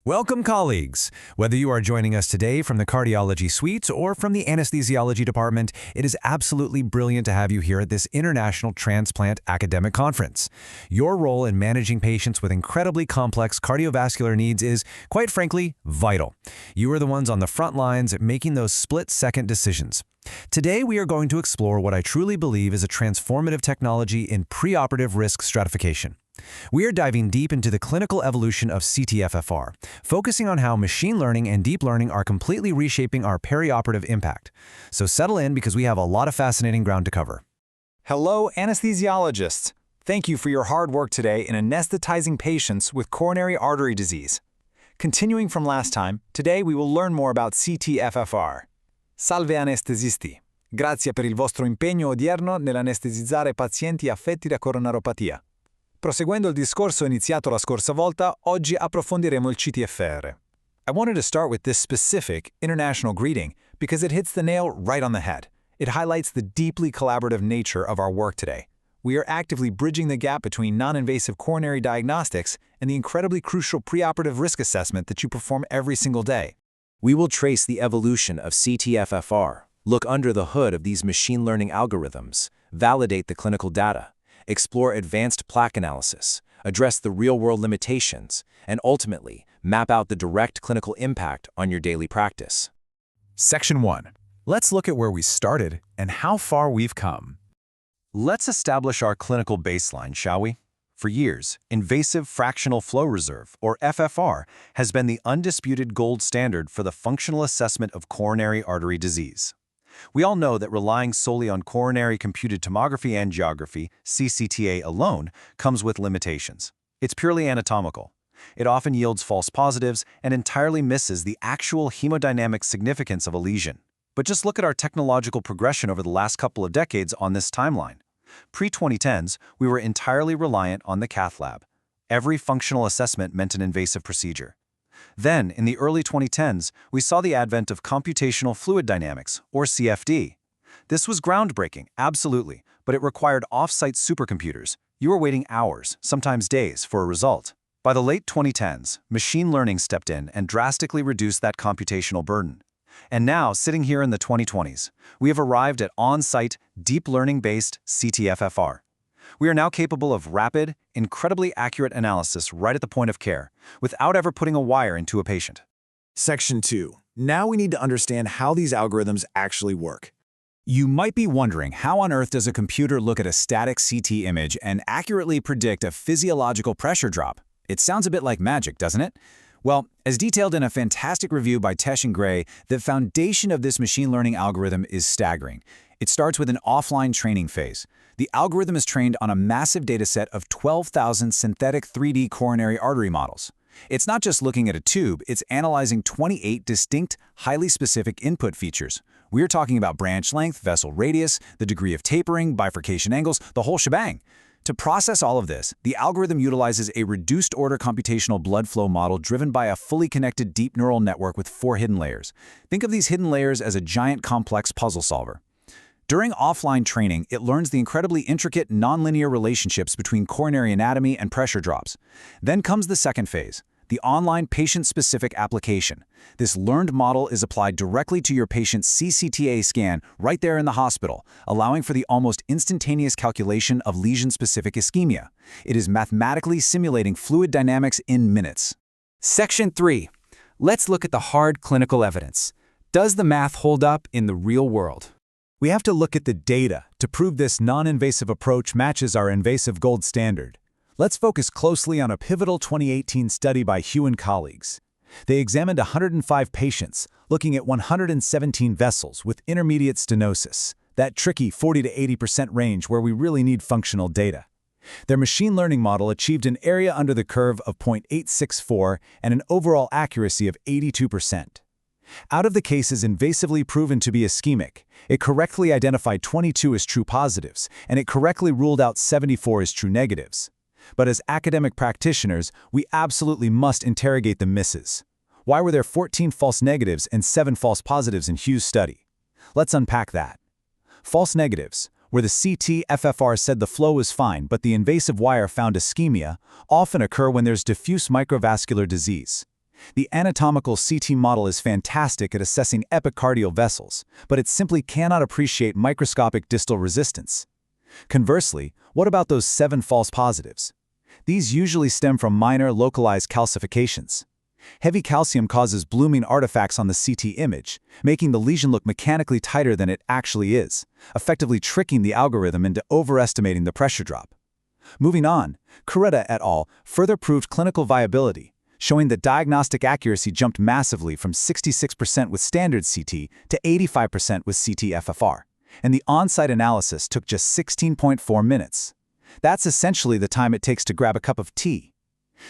Welcome, colleagues! Whether you are joining us today from the cardiology suite or from the anesthesiology department, it is absolutely brilliant to have you here at this International Transplant Academic Conference. Your role in managing patients with incredibly complex cardiovascular needs is, quite frankly, vital. You are the ones on the front lines making those split-second decisions. Today, we are going to explore what I truly believe is a transformative technology in preoperative risk stratification. We are diving deep into the clinical evolution of CT-FFR, focusing on how machine learning and deep learning are completely reshaping our perioperative impact. So settle in because we have a lot of fascinating ground to cover. Hello, anesthesiologists. Thank you for your hard work today in anesthetizing patients with coronary artery disease. Continuing from last time, today we will learn more about CT-FFR. Salve anestesisti. Grazie per il vostro impegno odierno nell'anestesizzare pazienti affetti da coronaropatia. Proseguendo il discorso iniziato la scorsa volta, oggi approfondiremo il CT-FFR. I wanted to start with this specific international greeting because it hits the nail right on the head. It highlights the deeply collaborative nature of our work today. We are actively bridging the gap between non-invasive coronary diagnostics and the incredibly crucial preoperative risk assessment that you perform every single day. We will trace the evolution of CT-FFR, look under the hood of these machine learning algorithms, validate the clinical data, explore advanced plaque analysis, address the real-world limitations, and ultimately map out the direct clinical impact on your daily practice. Section 1. Let's look at where we started and how far we've come. Let's establish our clinical baseline, shall we? For years, invasive fractional flow reserve, or FFR, has been the undisputed gold standard for the functional assessment of coronary artery disease. We all know that relying solely on coronary computed tomography angiography, CCTA alone, comes with limitations. It's purely anatomical. It often yields false positives and entirely misses the actual hemodynamic significance of a lesion. But just look at our technological progression over the last couple of decades on this timeline. Pre-2010s, we were entirely reliant on the cath lab. Every functional assessment meant an invasive procedure. Then, in the early 2010s, we saw the advent of computational fluid dynamics, or CFD. This was groundbreaking, absolutely, but it required off-site supercomputers. You were waiting hours, sometimes days, for a result. By the late 2010s, machine learning stepped in and drastically reduced that computational burden. And now, sitting here in the 2020s, we have arrived at on-site, deep learning-based CT-FFR. We are now capable of rapid, incredibly accurate analysis right at the point of care, without ever putting a wire into a patient. Section 2. Now we need to understand how these algorithms actually work. You might be wondering, how on earth does a computer look at a static CT image and accurately predict a physiological pressure drop? It sounds a bit like magic, doesn't it? Well, as detailed in a fantastic review by Tesche Gray, the foundation of this machine learning algorithm is staggering. It starts with an offline training phase. The algorithm is trained on a massive dataset of 12,000 synthetic 3D coronary artery models. It's not just looking at a tube, it's analyzing 28 distinct, highly specific input features. We're talking about branch length, vessel radius, the degree of tapering, bifurcation angles, the whole shebang. To process all of this, the algorithm utilizes a reduced-order computational blood flow model driven by a fully connected deep neural network with 4 hidden layers. Think of these hidden layers as a giant complex puzzle solver. During offline training, it learns the incredibly intricate nonlinear relationships between coronary anatomy and pressure drops. Then comes the second phase, the online patient-specific application. This learned model is applied directly to your patient's CCTA scan right there in the hospital, allowing for the almost instantaneous calculation of lesion-specific ischemia. It is mathematically simulating fluid dynamics in minutes. Section 3. Let's look at the hard clinical evidence. Does the math hold up in the real world? We have to look at the data to prove this non-invasive approach matches our invasive gold standard. Let's focus closely on a pivotal 2018 study by Hugh and colleagues. They examined 105 patients, looking at 117 vessels with intermediate stenosis, that tricky 40 to 80% range where we really need functional data. Their machine learning model achieved an area under the curve of 0.864 and an overall accuracy of 82%. Out of the cases invasively proven to be ischemic, it correctly identified 22 as true positives, and it correctly ruled out 74 as true negatives. But as academic practitioners, we absolutely must interrogate the misses. Why were there 14 false negatives and 7 false positives in Hugh's study? Let's unpack that. False negatives, where the CT-FFR said the flow was fine but the invasive wire found ischemia, often occur when there's diffuse microvascular disease. The anatomical CT model is fantastic at assessing epicardial vessels, but it simply cannot appreciate microscopic distal resistance. Conversely, what about those 7 false positives? These usually stem from minor localized calcifications. Heavy calcium causes blooming artifacts on the CT image, making the lesion look mechanically tighter than it actually is, effectively tricking the algorithm into overestimating the pressure drop. Moving on, Kurata et al. Further proved clinical viability, showing that diagnostic accuracy jumped massively from 66% with standard CT to 85% with CT-FFR, and the on-site analysis took just 16.4 minutes. That's essentially the time it takes to grab a cup of tea.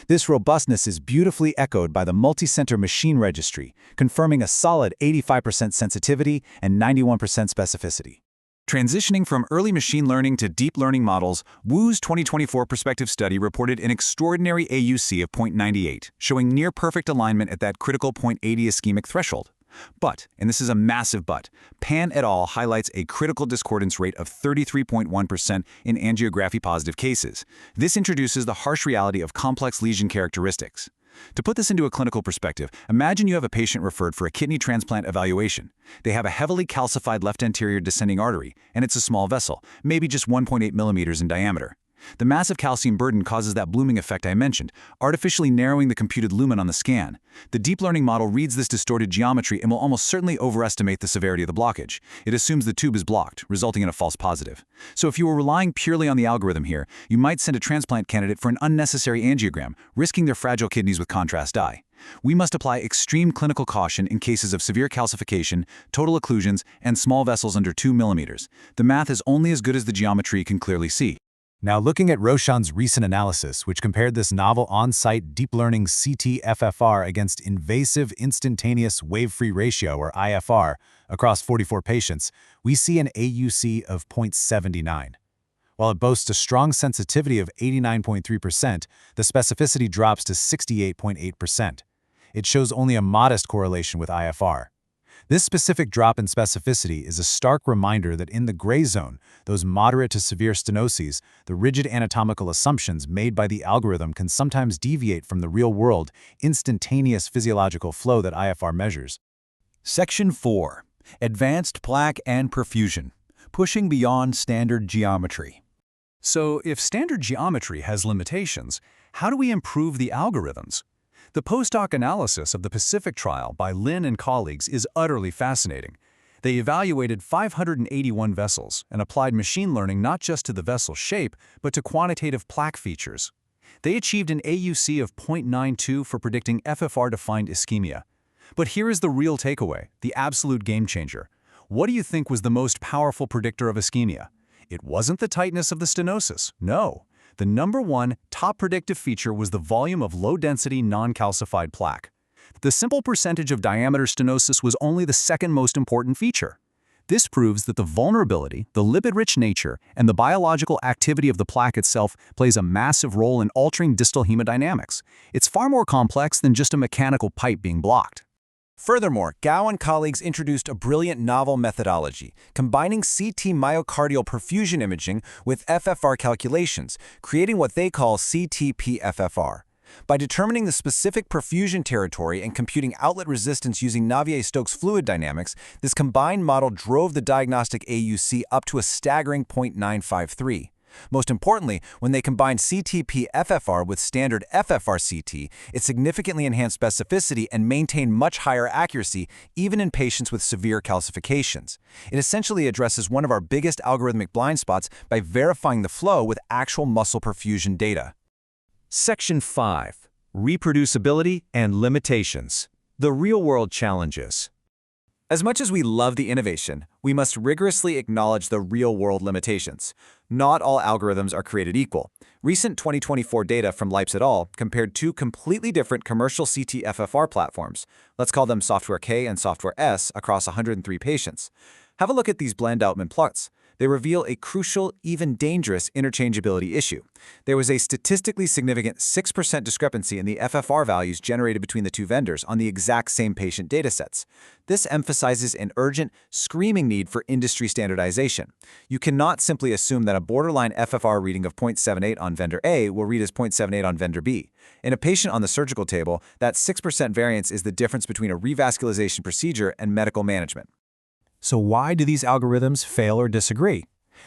This robustness is beautifully echoed by the multi-center machine registry, confirming a solid 85% sensitivity and 91% specificity. Transitioning from early machine learning to deep learning models, Wu's 2024 prospective study reported an extraordinary AUC of 0.98, showing near-perfect alignment at that critical 0.80 ischemic threshold. But, and this is a massive but, Pan et al. Highlights a critical discordance rate of 33.1% in angiography-positive cases. This introduces the harsh reality of complex lesion characteristics. To put this into a clinical perspective, imagine you have a patient referred for a kidney transplant evaluation. They have a heavily calcified left anterior descending artery, and it's a small vessel, maybe just 1.8 millimeters in diameter. The massive calcium burden causes that blooming effect I mentioned, artificially narrowing the computed lumen on the scan. The deep learning model reads this distorted geometry and will almost certainly overestimate the severity of the blockage. It assumes the tube is blocked, resulting in a false positive. So if you were relying purely on the algorithm here, you might send a transplant candidate for an unnecessary angiogram, risking their fragile kidneys with contrast dye. We must apply extreme clinical caution in cases of severe calcification, total occlusions, and small vessels under 2 millimeters. The math is only as good as the geometry you can clearly see. Now looking at Roshan's recent analysis, which compared this novel on-site deep learning CT-FFR against invasive instantaneous wave-free ratio, or IFR, across 44 patients, we see an AUC of 0.79. While it boasts a strong sensitivity of 89.3%, the specificity drops to 68.8%. It shows only a modest correlation with IFR. This specific drop in specificity is a stark reminder that in the gray zone, those moderate to severe stenoses, the rigid anatomical assumptions made by the algorithm can sometimes deviate from the real-world, instantaneous physiological flow that IFR measures. Section 4. Advanced Plaque and Perfusion. Pushing beyond standard geometry. So, if standard geometry has limitations, how do we improve the algorithms? The post-hoc analysis of the Pacific trial by Lin and colleagues is utterly fascinating. They evaluated 581 vessels and applied machine learning not just to the vessel shape, but to quantitative plaque features. They achieved an AUC of 0.92 for predicting FFR-defined ischemia. But here is the real takeaway, the absolute game changer. What do you think was the most powerful predictor of ischemia? It wasn't the tightness of the stenosis, no. The number one top predictive feature was the volume of low-density non-calcified plaque. The simple percentage of diameter stenosis was only the second most important feature. This proves that the vulnerability, the lipid-rich nature, and the biological activity of the plaque itself plays a massive role in altering distal hemodynamics. It's far more complex than just a mechanical pipe being blocked. Furthermore, Gao and colleagues introduced a brilliant novel methodology, combining CT myocardial perfusion imaging with FFR calculations, creating what they call CTP-FFR. By determining the specific perfusion territory and computing outlet resistance using Navier-Stokes fluid dynamics, this combined model drove the diagnostic AUC up to a staggering 0.953. Most importantly, when they combined CTP-FFR with standard FFR-CT, it significantly enhanced specificity and maintained much higher accuracy even in patients with severe calcifications. It essentially addresses one of our biggest algorithmic blind spots by verifying the flow with actual muscle perfusion data. Section 5. Reproducibility and Limitations. The real-world challenges. As much as we love the innovation, we must rigorously acknowledge the real-world limitations. Not all algorithms are created equal. Recent 2024 data from Leipz et al. Compared two completely different commercial CT-FFR platforms, let's call them Software K and Software S, across 103 patients. Have a look at these blend-outment plots. They reveal a crucial, even dangerous interchangeability issue. There was a statistically significant 6% discrepancy in the FFR values generated between the two vendors on the exact same patient datasets. This emphasizes an urgent, screaming need for industry standardization. You cannot simply assume that a borderline FFR reading of 0.78 on vendor A will read as 0.78 on vendor B. In a patient on the surgical table, that 6% variance is the difference between a revascularization procedure and medical management. So why do these algorithms fail or disagree?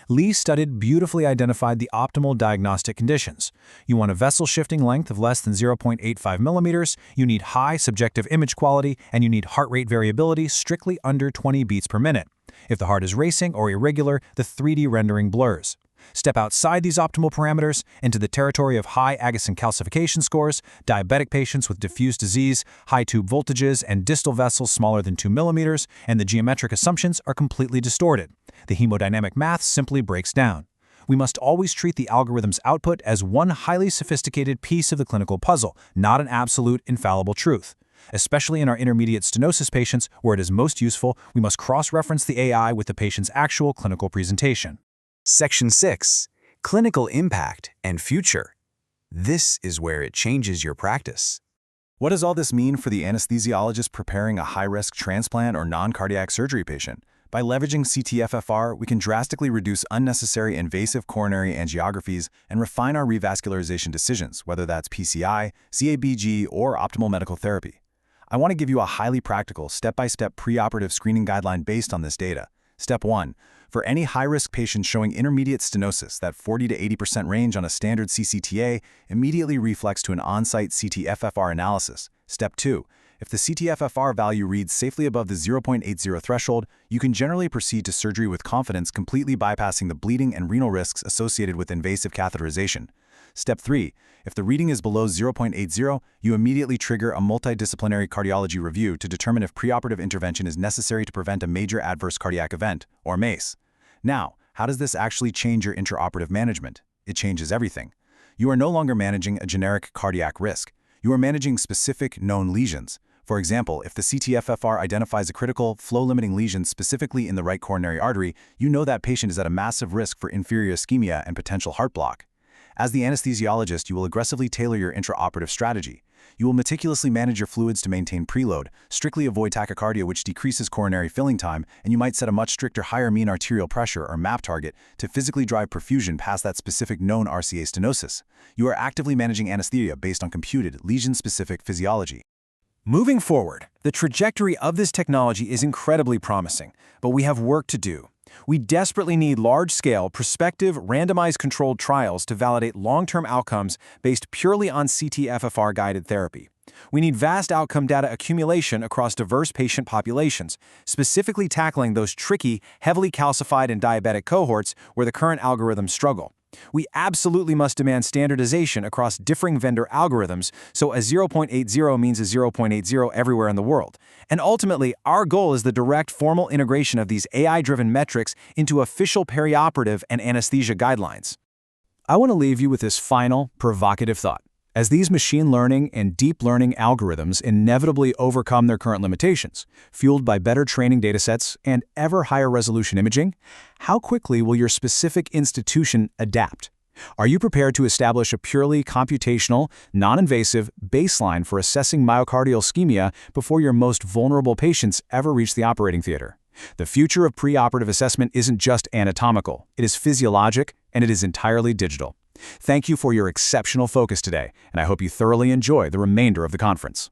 Lee studied beautifully identified the optimal diagnostic conditions. You want a vessel shifting length of less than 0.85 millimeters, you need high subjective image quality, and you need heart rate variability strictly under 20 beats per minute. If the heart is racing or irregular, the 3D rendering blurs. Step outside these optimal parameters into the territory of high Agassiz calcification scores, diabetic patients with diffuse disease, high tube voltages, and distal vessels smaller than 2 millimeters, and the geometric assumptions are completely distorted. The hemodynamic math simply breaks down. We must always treat the algorithm's output as one highly sophisticated piece of the clinical puzzle, not an absolute, infallible truth. Especially in our intermediate stenosis patients, where it is most useful, we must cross-reference the AI with the patient's actual clinical presentation. Section 6. Clinical Impact and Future. This is where it changes your practice. What does all this mean for the anesthesiologist preparing a high-risk transplant or non-cardiac surgery patient? By leveraging CT-FFR, we can drastically reduce unnecessary invasive coronary angiographies and refine our revascularization decisions, whether that's PCI, CABG, or optimal medical therapy. I want to give you a highly practical, step-by-step preoperative screening guideline based on this data. Step 1. For any high-risk patient showing intermediate stenosis, that 40 to 80% range on a standard CCTA immediately reflects to an on-site CT-FFR analysis. Step 2. If the CT-FFR value reads safely above the 0.80 threshold, you can generally proceed to surgery with confidence, completely bypassing the bleeding and renal risks associated with invasive catheterization. Step 3. If the reading is below 0.80, you immediately trigger a multidisciplinary cardiology review to determine if preoperative intervention is necessary to prevent a major adverse cardiac event, or MACE. Now, how does this actually change your intraoperative management? It changes everything. You are no longer managing a generic cardiac risk. You are managing specific known lesions. For example, if the CT-FFR identifies a critical, flow-limiting lesion specifically in the right coronary artery, you know that patient is at a massive risk for inferior ischemia and potential heart block. As the anesthesiologist, you will aggressively tailor your intraoperative strategy. You will meticulously manage your fluids to maintain preload, strictly avoid tachycardia, which decreases coronary filling time, and you might set a much stricter higher mean arterial pressure or MAP target to physically drive perfusion past that specific known RCA stenosis. You are actively managing anesthesia based on computed, lesion-specific physiology. Moving forward, the trajectory of this technology is incredibly promising, but we have work to do. We desperately need large-scale, prospective, randomized controlled trials to validate long-term outcomes based purely on CT-FFR-guided therapy. We need vast outcome data accumulation across diverse patient populations, specifically tackling those tricky, heavily calcified and diabetic cohorts where the current algorithms struggle. We absolutely must demand standardization across differing vendor algorithms, so a 0.80 means a 0.80 everywhere in the world. And ultimately, our goal is the direct formal integration of these AI-driven metrics into official perioperative and anesthesia guidelines. I want to leave you with this final, provocative thought. As these machine learning and deep learning algorithms inevitably overcome their current limitations, fueled by better training datasets and ever higher resolution imaging, how quickly will your specific institution adapt? Are you prepared to establish a purely computational, non-invasive baseline for assessing myocardial ischemia before your most vulnerable patients ever reach the operating theater? The future of preoperative assessment isn't just anatomical, it is physiologic, and it is entirely digital. Thank you for your exceptional focus today, and I hope you thoroughly enjoy the remainder of the conference.